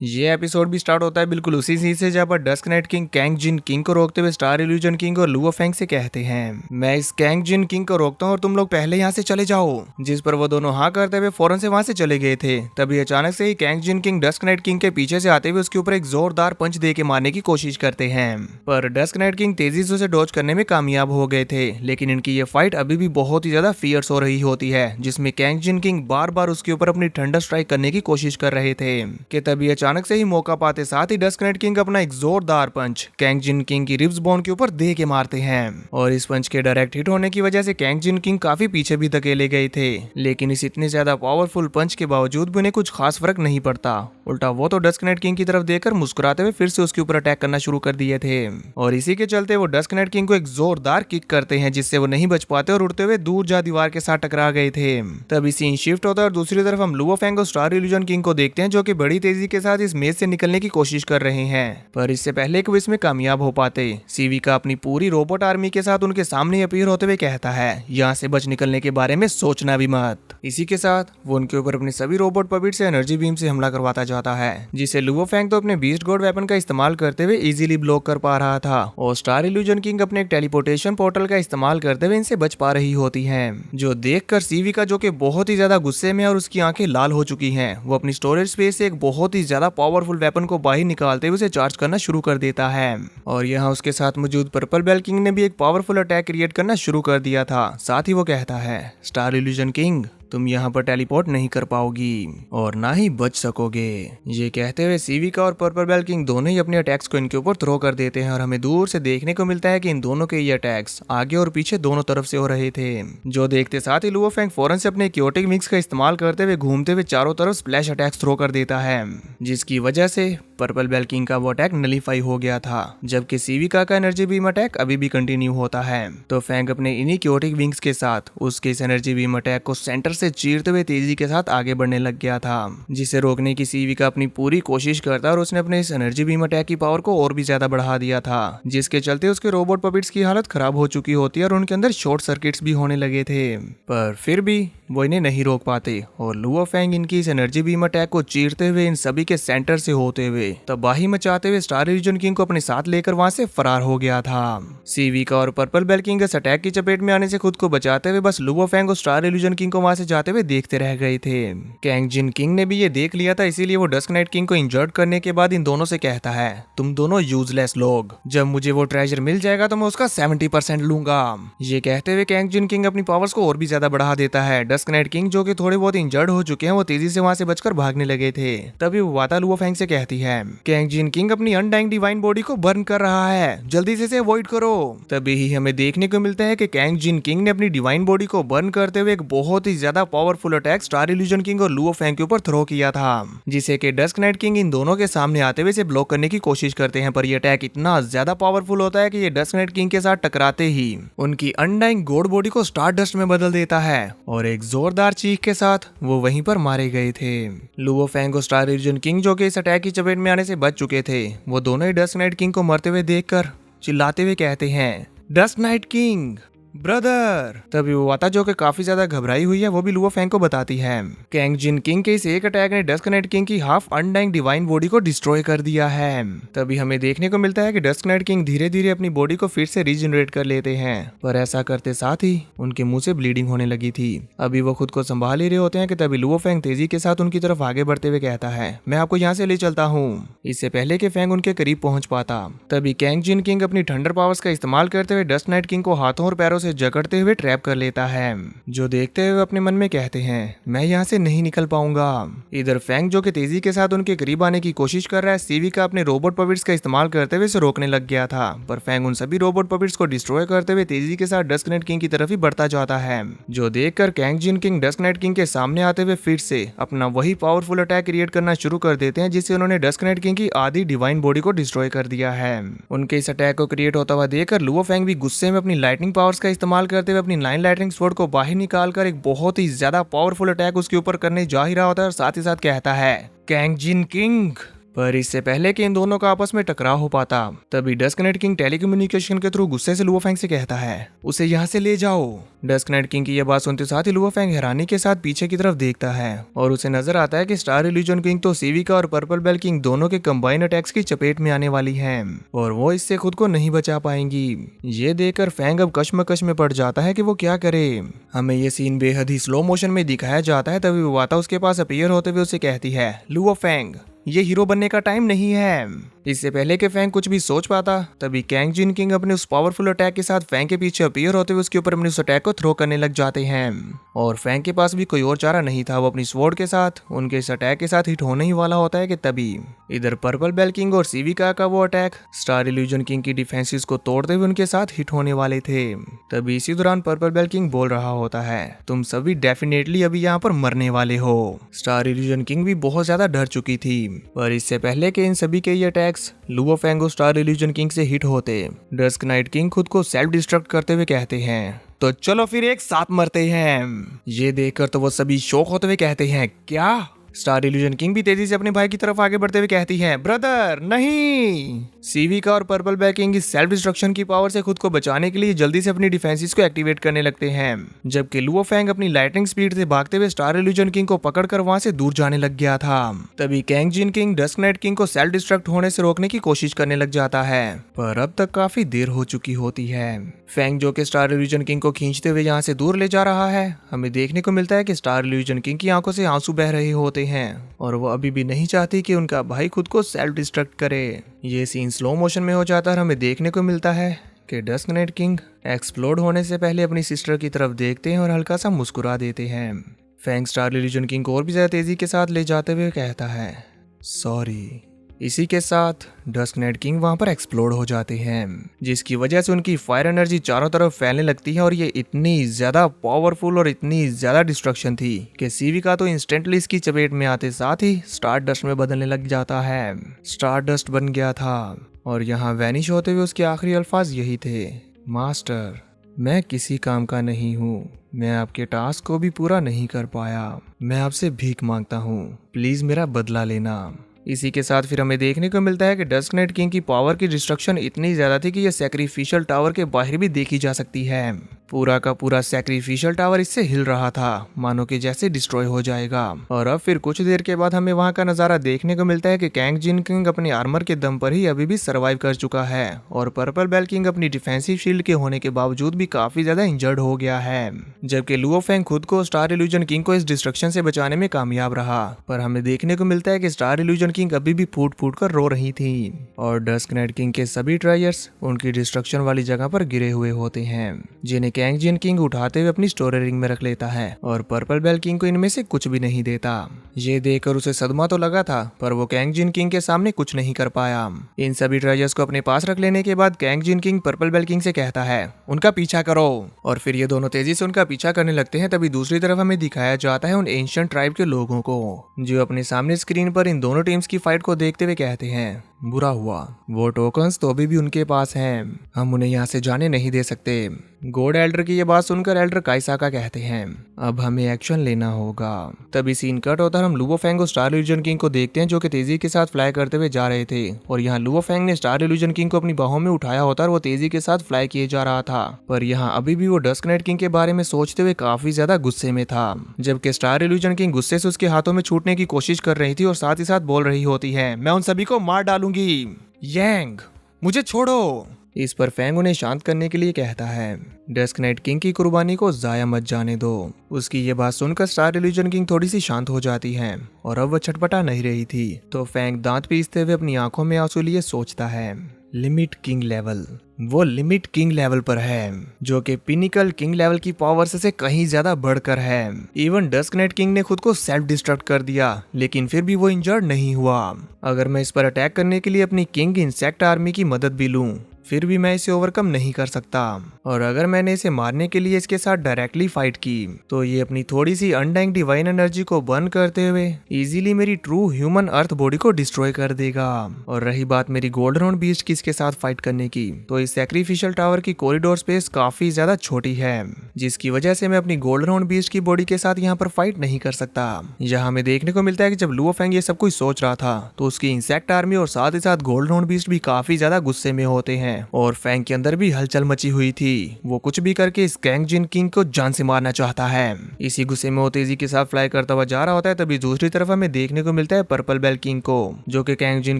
ये एपिसोड भी स्टार्ट होता है बिल्कुल उसी सीन से जहाँ पर डस्क नाइट किंग कैंग जिन किंग को रोकते हुए स्टार इल्यूजन किंग और लुओ फेंग से कहते हैं, मैं इस कैंग जिन किंग को रोकता हूँ और तुम लोग पहले यहाँ से चले जाओ। जिस पर वो दोनों हाँ करते हुए फौरन से वहाँ से चले गए थे। तभी अचानक से ही कैंग जिन किंग डस्क नाइट किंग के पीछे से आते हुए उसके ऊपर एक जोरदार पंच दे के मारने की कोशिश करते हैं, पर डस्क नाइट किंग तेजी से उसे डॉज करने में कामयाब हो गए थे। लेकिन इनकी ये फाइट अभी भी बहुत ही ज्यादा फियर्स हो रही होती है, जिसमें कैंग जिन किंग बार बार उसके ऊपर अपनी थंडर स्ट्राइक करने की कोशिश कर रहे थे कि तभी अचानक से ही मौका पाते साथ ही डस्क नाइट किंग अपना एक जोरदार पंच कैंग जिन किंग की रिब्स बोन के ऊपर दे के मारते हैं। और इस पंच के डायरेक्ट हिट होने की वजह से कैंग जिन किंग काफी पीछे भी धकेले गए थे। लेकिन इस इतने ज्यादा पावरफुल पंच के बावजूद भी उन्हें कुछ खास फर्क नहीं पड़ता। उल्टा वो तो डस्क नाइट किंग की तरफ देखकर मुस्कुराते हुए फिर से उसके ऊपर अटैक करना शुरू कर दिए थे। और इसी के चलते वो डस्क नाइट किंग को एक जोरदार किक करते हैं, जिससे वो नहीं बच पाते और उड़ते हुए दूर जा दीवार के साथ टकरा गए थे। तभी सीन शिफ्ट होता है और दूसरी तरफ हम लुओ फेंग और स्टार इल्यूजन किंग को देखते हैं, जो कि बड़ी तेजी के साथ इस मेज से निकलने की कोशिश कर रहे हैं। पर इससे पहले कि वो इसमें कामयाब हो पाते, सीवी का अपनी पूरी रोबोट आर्मी के साथ उनके सामने अपीयर होते हुए कहता है, यहाँ से बच निकलने के बारे में सोचना भी मत। इसी के साथ वो उनके ऊपर अपने सभी रोबोट पपिट से एनर्जी बीम से हमला करवाता जाता है, जिसे लुओ फेंग तो अपने बीस्ट गॉड वेपन का इस्तेमाल करते हुए इजीली ब्लॉक कर पा रहा था और स्टार इल्यूजन किंग अपने एक टेलीपोर्टेशन पोर्टल का इस्तेमाल करते हुए इनसे बच पा रही होती है। जो देखकर सीवी का, जो कि बहुत ही ज्यादा गुस्से में और उसकी आंखें लाल हो चुकी हैं, वो अपनी स्टोरेज स्पेस से एक बहुत ही ज्यादा पावरफुल वेपन को बाहर निकालते हुए उसे चार्ज करना शुरू कर देता है। और यहाँ उसके साथ मौजूद पर्पल बेल किंग ने भी एक पावरफुल अटैक क्रिएट करना शुरू कर दिया था। साथ ही वो कहता है, स्टार इल्यूजन किंग तुम यहाँ पर टेलीपोर्ट नहीं कर पाओगी और ना ही बच सकोगे। ये कहते हुए सीवी का और पर्पल बेल किंग दोनों ही अपने अटैक्स को इनके ऊपर थ्रो कर देते हैं और हमें दूर से देखने को मिलता है कि इन दोनों के ये अटैक्स आगे और पीछे दोनों तरफ से हो रहे थे। जो देखते साथ ही लुओ फेंग फौरन से अपने क्योटिक मिक्स का इस्तेमाल करते हुए घूमते हुए चारों तरफ स्प्लैश अटैक्स थ्रो कर देता है, जिसकी वजह से पर्पल बेल किंग का वो अटैक नलीफाई हो गया था। जबकि सीवी का एनर्जी बीम अटैक अभी भी कंटिन्यू होता है, तो फेंग अपने इन्हीं क्योटिक विंग्स के साथ उसके इस एनर्जी बीम अटैक को सेंटर से चीरते हुए तेजी के साथ आगे बढ़ने लग गया था, जिसे रोकने की सीवी का अपनी पूरी कोशिश करता और उसने अपने इस एनर्जी बीम अटैक की पावर को और भी ज्यादा बढ़ा दिया था, जिसके चलते उसके रोबोट पपिट्स की हालत खराब हो चुकी होती है और उनके अंदर शॉर्ट सर्किट्स भी होने लगे थे। पर फिर भी वो इन्हें नहीं रोक पाते और लुओ फेंग इनकी इस एनर्जी बीम अटैक को चीरते हुए इन सभी के सेंटर से होते हुए तबाही मचाते हुए स्टार इल्यूजन किंग को अपने साथ लेकर वहां से फरार हो गया था। सीवी का और पर्पल बेल किंग इस अटैक की चपेट में आने से खुद को बचाते हुए बस लुओ फेंग और स्टार इल्यूजन किंग को वहां से जाते हुए देखते रह गए थे। कैंग जिन किंग ने भी ये देख लिया था, इसीलिए वो डस्क नाइट किंग को इंजर्ड करने के बाद इन दोनों से कहता है, तुम दोनों यूजलेस लोग, जब मुझे वो ट्रेजर मिल जाएगा तो मैं उसका 70% लूंगा। ये कहते हुए कैंग जिन किंग अपनी पावर्स को और भी ज्यादा बढ़ा देता है। डस्क नाइट किंग, जो कि थोड़े बहुत इंजर्ड हो चुके हैं, वो तेजी से वहां से बचकर भागने लगे थे। तभी वो वाता लुओ फेंग से कहती है, कैंग जिन किंग अपनी अनडाइंग डिवाइन बॉडी को बर्न कर रहा है, जल्दी से इसे अवॉइड करो। तभी ही हमें देखने को मिलता है कि कैंग जिन किंग ने अपनी डिवाइन बॉडी को बर्न करते हुए एक बहुत ही ज्यादा powerful attack star illusion king और लुओ फेंग के ऊपर थ्रो किया था, जिसे कि डस्क नाइट किंग इन दोनों के सामने आते हुए इसे ब्लॉक करने की कोशिश करते हैं। पर यह अटैक इतना ज्यादा पावरफुल होता है कि ये डस्क नाइट किंग के साथ टकराते ही उनकी अनडाइंग गॉड बॉडी को स्टार डस्ट में बदल देता है और एक जोरदार चीख के साथ वो वहीं पर मारे गए थे। लुओ फेंग और स्टार इल्यूजन किंग, जो कि इस अटैक की चपेट में आने से बच चुके थे, वो दोनों ही डस्क नाइट किंग को मरते हुए देखकर चिल्लाते हुए कहते हैं, डस्क नाइट किंग ब्रदर। तभी वो वाता, जो कि काफी ज्यादा घबराई हुई है, वो भी लुओ फेंग को बताती है, कैंग जिन किंग के इस एक अटैक ने डस्क नाइट किंग की हाफ अनडाइंग डिवाइन बॉडी को डिस्ट्रॉय कर दिया है। तभी हमें देखने को मिलता है कि डस्क नाइट किंग धीरे धीरे अपनी बॉडी को फिर से रीजनरेट कर लेते हैं, पर ऐसा करते साथ ही उनके मुंह से ब्लीडिंग होने लगी थी। अभी वो खुद को संभाल ही रहे होते हैं कि तभी लुओ फेंग तेजी के साथ उनकी तरफ आगे बढ़ते हुए कहता है, मैं आपको यहाँ से ले चलता हूँ, इससे पहले कि फेंग उनके करीब पहुंच पाता। तभी कैंग जिन किंग अपनी थंडर पावर्स का इस्तेमाल करते हुए डस्क नाइट किंग को हाथों और पैरों से जकड़ते हुए ट्रैप कर लेता है, जो देखते हुए अपने मन में कहते हैं, मैं यहाँ से नहीं निकल पाऊंगा। इधर फेंग, जो कि तेजी के साथ उनके करीब आने की कोशिश कर रहा है, सीवी का अपने रोबोट पपिट्स का इस्तेमाल करते हुए इसे रोकने लग गया था, पर फेंग उन सभी रोबोट पपिट्स को डिस्ट्रॉय करते हुए तेजी के साथ डस्क नाइट किंग की तरफ ही बढ़ता जाता है, जो देखकर कैंग जिन किंग डस्क नाइट किंग के सामने आते हुए फिर से अपना वही पावरफुल अटैक क्रिएट करना शुरू कर देते हैं, जिससे उन्होंने डस्क नाइट किंग की आधी डिवाइन बॉडी को डिस्ट्रॉय कर दिया है। उनके इस अटैक को क्रिएट होता हुआ देखकर लुओ फेंग भी गुस्से में अपनी लाइटनिंग पावर्स का इस्तेमाल करते हुए अपनी 9 लाइटनिंग स्वॉर्ड को बाहर निकालकर एक बहुत ही ज्यादा पावरफुल अटैक उसके ऊपर करने जा ही रहा होता है और साथ ही साथ कहता है, कैंग जिन किंग। पर इससे पहले कि इन दोनों का आपस में टकराव हो पाता, तभी डस्क नाइट किंग टेलीकम्युनिकेशन के थ्रू गुस्से से लुओ फेंग से कहता है उसे यहाँ से ले जाओ। डस्क नाइट किंग की यह बात सुनते साथ ही लुओ फेंग हैरानी के साथ पीछे की तरफ देखता है और उसे नजर आता है कि स्टार इल्यूजन किंग तो सीविका और पर्पल बेल किंग दोनों के कंबाइन अटैक्स की चपेट में आने वाली हैं और वो इससे खुद को नहीं बचा पाएंगी। ये देखकर फेंग अब कश्मकश में पड़ जाता है कि वो क्या करे। हमें ये सीन बेहद ही स्लो मोशन में दिखाया जाता है। तभी वाता उसके पास अपीयर होते हुए उसे कहती है लुओ फेंग, ये हीरो बनने का टाइम नहीं है। इससे पहले कि फैंग कुछ भी सोच पाता, तभी कैंग जिन किंग अपने उस पावरफुल अटैक के साथ फैंग के पीछे अपीयर होते हुए उसके ऊपर अपने उस अटैक को थ्रो करने लग जाते हैं और फैंग के पास भी कोई और चारा नहीं था। वो अपनी स्वॉर्ड के साथ उनके इस अटैक के साथ हिट होने ही वाला होता है कि तभी इधर पर्पल बेल किंग और सीविका का वो अटैक स्टार इल्यूजन किंग की डिफेंसेस को तोड़ते हुए उनके साथ हिट होने वाले थे। तभी इसी दौरान पर्पल बेल किंग बोल रहा होता है तुम सभी डेफिनेटली अभी यहाँ पर मरने वाले हो। स्टार इल्यूजन किंग भी बहुत ज्यादा डर चुकी थी, पर इससे पहले के इन सभी के ये attacks Luo Feng star illusion king से हिट होते, डस्क नाइट किंग खुद को सेल्फ डिस्ट्रक्ट करते हुए कहते हैं तो चलो फिर एक साथ मरते हैं। ये देखकर तो वो सभी शॉक होते हुए कहते हैं क्या? स्टार इल्यूजन किंग भी तेजी से अपने भाई की तरफ आगे बढ़ते हुए कहती है ब्रदर नहीं। सीविका और पर्पल बेल किंग इस सेल्फ डिस्ट्रक्शन की पावर से खुद को बचाने के लिए जल्दी से अपनी डिफेंसेस को एक्टिवेट करने लगते हैं, जबकि लुओ फेंग अपनी लाइटनिंग स्पीड से भागते हुए स्टार इल्यूजन किंग को पकड़कर वहां से दूर जाने लग गया था। तभी कैंग जिन किंग डस्क नाइट किंग को सेल्फ डिस्ट्रक्ट होने से रोकने की कोशिश करने लग जाता है, पर अब तक काफी देर हो चुकी होती है। फेंग जो कि स्टार इल्यूजन किंग को खींचते हुए यहाँ से दूर ले जा रहा है, हमें देखने को मिलता है कि स्टार इल्यूजन किंग की आंखों से आंसू बह रहे होते हैं और वो अभी भी नहीं चाहती कि उनका भाई खुद को सेल्फ डिस्ट्रक्ट करे। ये सीन स्लो मोशन में हो जाता है और हमें देखने को मिलता है कि डस्क नाइट किंग एक्सप्लोड होने से पहले अपनी सिस्टर की तरफ देखते हैं और हल्का सा मुस्कुरा देते हैं। फेंग स्टार इल्यूजन किंग को और भी ज्यादा तेजी के साथ ले जाते हुए कहता है सॉरी। इसी के साथ डस्क नाइट किंग वहां पर एक्सप्लोड हो जाते हैं, जिसकी वजह से उनकी फायर एनर्जी चारों तरफ फैलने लगती है और ये इतनी ज्यादा पावरफुल और इतनी ज्यादा डिस्ट्रक्शन थी कि सीविका तो इंस्टेंटली इसकी चपेट में आते साथ ही स्टार डस्ट में बदलने लग जाता है। स्टार डस्ट बन गया था और यहाँ वैनिश होते हुए उसके आखिरी अल्फाज यही थे मास्टर, मैं किसी काम का नहीं हूँ, मैं आपके टास्क को भी पूरा नहीं कर पाया, मैं आपसे भीख मांगता हूँ, प्लीज मेरा बदला लेना। इसी के साथ फिर हमें देखने को मिलता है कि डस्क नाइट किंग की पावर की डिस्ट्रक्शन इतनी ज्यादा थी कि यह सैक्रिफिशियल टावर के बाहर भी देखी जा सकती है। पूरा का पूरा सैक्रिफिशियल टावर इससे हिल रहा था, मानो कि जैसे डिस्ट्रॉय हो जाएगा। और अब फिर कुछ देर के बाद हमें वहां का नजारा देखने को मिलता है कि कैंग जिन किंग अपने आर्मर के दम पर ही अभी भी सर्वाइव कर चुका है और पर्पल बेल किंग अपनी डिफेंसिव शील्ड के होने के बावजूद भी काफी ज्यादा इंजर्ड हो गया है, जबकि लुओ फेंग खुद को स्टार इल्यूजन किंग को इस डिस्ट्रक्शन से बचाने में कामयाब रहा। पर हमें देखने को मिलता है कि स्टार इल्यूजन किंग अभी भी फूट फूट कर रो रही थी और डस्क नाइट किंग के सभी ट्रायर्स उनकी डिस्ट्रक्शन वाली जगह पर गिरे हुए होते हैं, जिन्हें कैंग जिन किंग उठाते हुए अपनी स्टोरेज रिंग में रख लेता है और पर्पल बेल किंग को इनमें से कुछ भी नहीं देता। ये देखकर उसे सदमा तो लगा था, पर वो कैंग जिन किंग के सामने कुछ नहीं कर पाया। इन सभी ट्रेजर्स को अपने पास रख लेने के बाद कैंग जिन किंग पर्पल बेल किंग से कहता है उनका पीछा करो और फिर ये दोनों तेजी से उनका पीछा करने लगते हैं। तभी दूसरी तरफ हमें दिखाया जाता है उन एंशिएंट ट्राइब के लोगों को, जो अपने सामने स्क्रीन पर इन दोनों टीम्स की फाइट को देखते हुए कहते हैं बुरा हुआ, वो टोकन्स तो अभी भी उनके पास हैं, हम उन्हें यहाँ से जाने नहीं दे सकते। गॉड एल्डर की ये बात सुनकर एल्डर काइसाका कहते हैं अब हमें एक्शन लेना होगा। तभी सीन कट होता है, हम लुओ फेंग और स्टार इल्यूजन किंग को देखते हैं जो कि तेजी के साथ फ्लाई करते हुए जा रहे थे और यहाँ लुओ फेंग ने स्टार इल्यूजन किंग को अपनी बाहों में उठाया होता और वो तेजी के साथ फ्लाई किए जा रहा था। पर यहाँ अभी भी वो डस्क नाइट किंग के बारे में सोचते हुए काफी ज्यादा गुस्से में था, जबकि स्टार इल्यूजन किंग गुस्से से उसके हाथों में छूटने की कोशिश कर रही थी और साथ ही साथ बोल रही होती है मैं उन सभी को मार डालूंगी, यांग मुझे छोड़ो। इस पर फेंग उन्हें शांत करने के लिए कहता है डस्क नाइट किंग की कुर्बानी को जाया मत जाने दो। उसकी ये बात सुनकर स्टार इल्यूजन किंग थोड़ी सी शांत हो जाती है और अब वह छटपटा नहीं रही थी। तो फेंग दांत पीसते हुए अपनी आंखों में आंसू लिए सोचता है लिमिट किंग लेवल, वो लिमिट किंग लेवल पर है जो कि पिनिकल किंग लेवल की पावर से कहीं ज्यादा बढ़कर है। इवन डस्क नाइट किंग ने खुद को सेल्फ डिस्ट्रक्ट कर दिया, लेकिन फिर भी वो इंजर्ड नहीं हुआ। अगर मैं इस पर अटैक करने के लिए अपनी किंग इंसेक्ट आर्मी की मदद भी लूं, फिर भी मैं इसे ओवरकम नहीं कर सकता, और अगर मैंने इसे मारने के लिए इसके साथ डायरेक्टली फाइट की तो ये अपनी थोड़ी सी अनडाइंग डिवाइन एनर्जी को बर्न करते हुए इजीली मेरी ट्रू ह्यूमन अर्थ बॉडी को डिस्ट्रॉय कर देगा। और रही बात मेरी गोल्डन बीस्ट की इसके साथ फाइट करने की, तो इस सैक्रिफिशियल टावर की कॉरिडोर स्पेस काफी ज्यादा छोटी है, जिसकी वजह से मैं अपनी गोल्डन बीस्ट की बॉडी के साथ यहाँ पर फाइट नहीं कर सकता। यहाँ हमें देखने को मिलता है कि जब लुओ फेंग ये सब कुछ सोच रहा था तो उसकी इंसेक्ट आर्मी और साथ ही साथ गोल्डन बीस्ट भी काफी ज्यादा गुस्से में होते हैं, और फेंग के अंदर भी हलचल मची हुई थी। वो कुछ भी करके इस कैंग जिन किंग को जान से मारना चाहता है। इसी गुस्से में वो तेजी के साथ फ्लाई करता हुआ जा रहा होता है, तभी दूसरी तरफ हमें देखने को मिलता है पर्पल बेल किंग को, जो कि कैंग जिन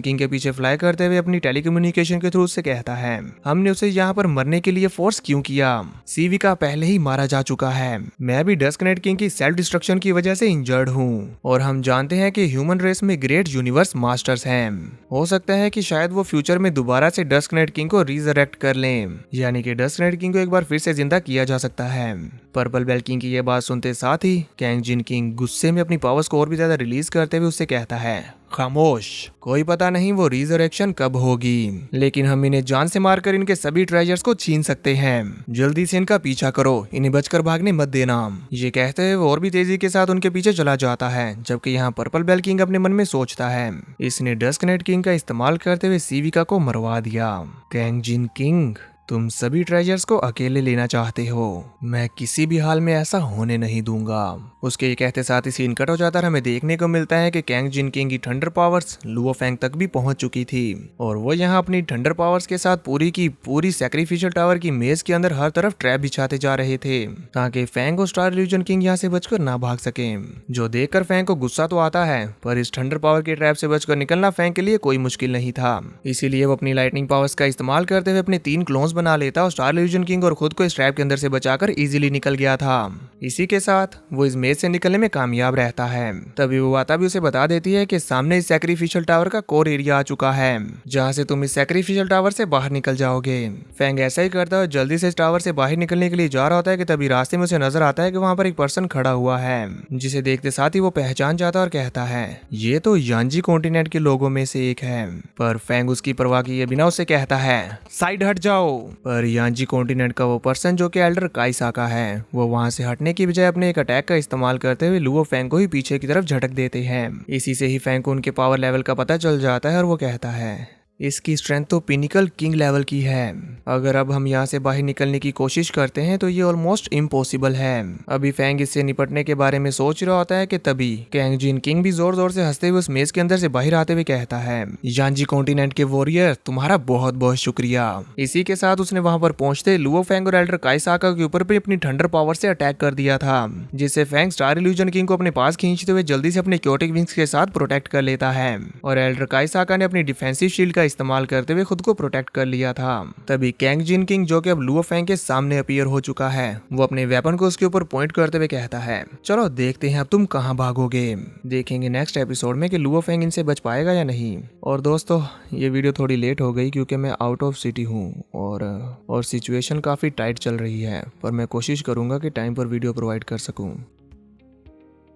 किंग के पीछे फ्लाई करते हुए अपनी टेलीकम्युनिकेशन के थ्रू उससे कहता है, हमने उसे यहाँ पर मरने के लिए फोर्स क्यों किया? सीविका पहले ही मारा जा चुका है। मैं भी डस्क नाइट किंग की सेल्फ डिस्ट्रक्शन की वजह से इंजर्ड हूँ, और हम जानते हैं कि ह्यूमन रेस में ग्रेट यूनिवर्स मास्टर्स हैं। हो सकता है कि शायद वो फ्यूचर में दोबारा से डस्क नाइट किंग को रिजरेक्ट कर लें, यानी कि डस्क नाइट किंग को एक बार फिर से जिंदा किया जा सकता है। पर्पल बेल किंग की ये बात सुनते साथ ही कैंग जिन किंग गुस्से में अपनी पावर्स को और भी ज्यादा रिलीज करते हुए उससे कहता है, खामोश, कोई पता नहीं वो रिजरेक्शन कब होगी, लेकिन हम इन्हें जान से मारकर इनके सभी ट्रेजर्स को छीन सकते हैं। जल्दी से इनका पीछा करो, इन्हें बचकर भागने मत देना। ये कहते हुए वो और भी तेजी के साथ उनके पीछे चला जाता है, जबकि यहाँ पर्पल बेल किंग अपने मन में सोचता है, इसने डस्क नाइट किंग का इस्तेमाल करते हुए सीविका को मरवा दिया। कैंग जिन किंग, तुम सभी ट्रेजर्स को अकेले लेना चाहते हो, मैं किसी भी हाल में ऐसा होने नहीं दूंगा। उसके ये कहते साथ ही सीन कट हो जाता है। हमें देखने को मिलता है कि कैंग जिन किंग की थंडर पावर्स लुओ फेंग तक भी पहुंच चुकी थी, और वो यहाँ अपनी थंडर पावर्स के साथ पूरी की पूरी सैक्रिफिशियल टावर की मेज के अंदर हर तरफ ट्रैप बिछाते जा रहे थे, ताकि फेंग और स्टार इल्यूजन किंग यहाँ से बचकर ना भाग सके। जो देखकर फेंग को गुस्सा तो आता है, पर इस थंडर पावर के ट्रैप से बचकर निकलना फेंग के लिए कोई मुश्किल नहीं था। इसीलिए वो अपनी लाइटनिंग पावर्स का इस्तेमाल करते हुए अपने 3 क्लोन्स बना लेता और स्टार इल्यूजन किंग और खुद को इस ट्रैप के अंदर से बचाकर इजीली निकल गया था। इसी के साथ वो इस मेज से निकलने में कामयाब रहता है। तभी वो आता भी उसे बता देती है कि सामने इस सैक्रिफिशियल टावर का कोर एरिया आ चुका है, जहां से तुम इस सैक्रिफिशियल टावर से बाहर निकल जाओगे। फेंग ऐसा ही करता है, जल्दी से इस टावर से बाहर निकलने के लिए जा रहा होता है कि तभी रास्ते में उसे नजर आता है कि वहां पर एक पर्सन खड़ा हुआ है, जिसे देखते साथ ही वो पहचान जाता है और कहता है, ये तो यांजी कॉन्टिनेंट के लोगों में से एक है। पर फेंग उसकी परवाह किए बिना उसे कहता है, साइड हट जाओ। पर यांजी कॉन्टिनेंट का वो पर्सन जो कि एल्डर काइसाका है, वो वहां से हटने की बजाय अपने एक अटैक का इस्तेमाल करते हुए लुओ फेंग को ही पीछे की तरफ झटक देते हैं। इसी से ही फेंग को उनके पावर लेवल का पता चल जाता है, और वो कहता है, इसकी स्ट्रेंथ तो पिनिकल किंग लेवल की है। अगर अब हम यहाँ से बाहर निकलने की कोशिश करते हैं तो ये ऑलमोस्ट इम्पॉसिबल है। अभी फेंग इससे निपटने के बारे में सोच रहा होता है कि तभी कैंग जिन किंग भी जोर जोर से हंसते हुए उस मेज के अंदर से बाहर आते हुए कहता है, यांजी कॉन्टिनेंट के वॉरियर, तुम्हारा बहुत बहुत शुक्रिया। इसी के साथ उसने वहां पर पहुंचते लुओ फेंग और एल्डर काइसाका के ऊपर भी अपनी थंडर पावर से अटैक कर दिया था, जिससे फेंग स्टार इल्यूजन किंग को अपने पास खींचते हुए जल्दी से अपने क्योटिक विंग्स के साथ प्रोटेक्ट कर लेता है, और एल्डर काइसाका ने अपनी डिफेंसिव शील्ड का इस्तेमाल करते हुए खुद को प्रोटेक्ट कर लिया था। तभी कैंग जिन किंग, जो कि अब लुओ फेंग के सामने अपीयर हो चुका है, वो अपने वेपन को उसके ऊपर पॉइंट करते हुए कहता है, चलो देखते हैं अब तुम कहां भागोगे। देखेंगे नेक्स्ट एपिसोड में कि लुओ फेंग इनसे बच पाएगा या नहीं। और दोस्तों, ये वीडियो थोड़ी लेट हो गई क्योंकि मैं आउट ऑफ सिटी हूँ और सिचुएशन काफी टाइट चल रही है, पर मैं कोशिश करूंगा कि टाइम पर वीडियो प्रोवाइड कर सकूं।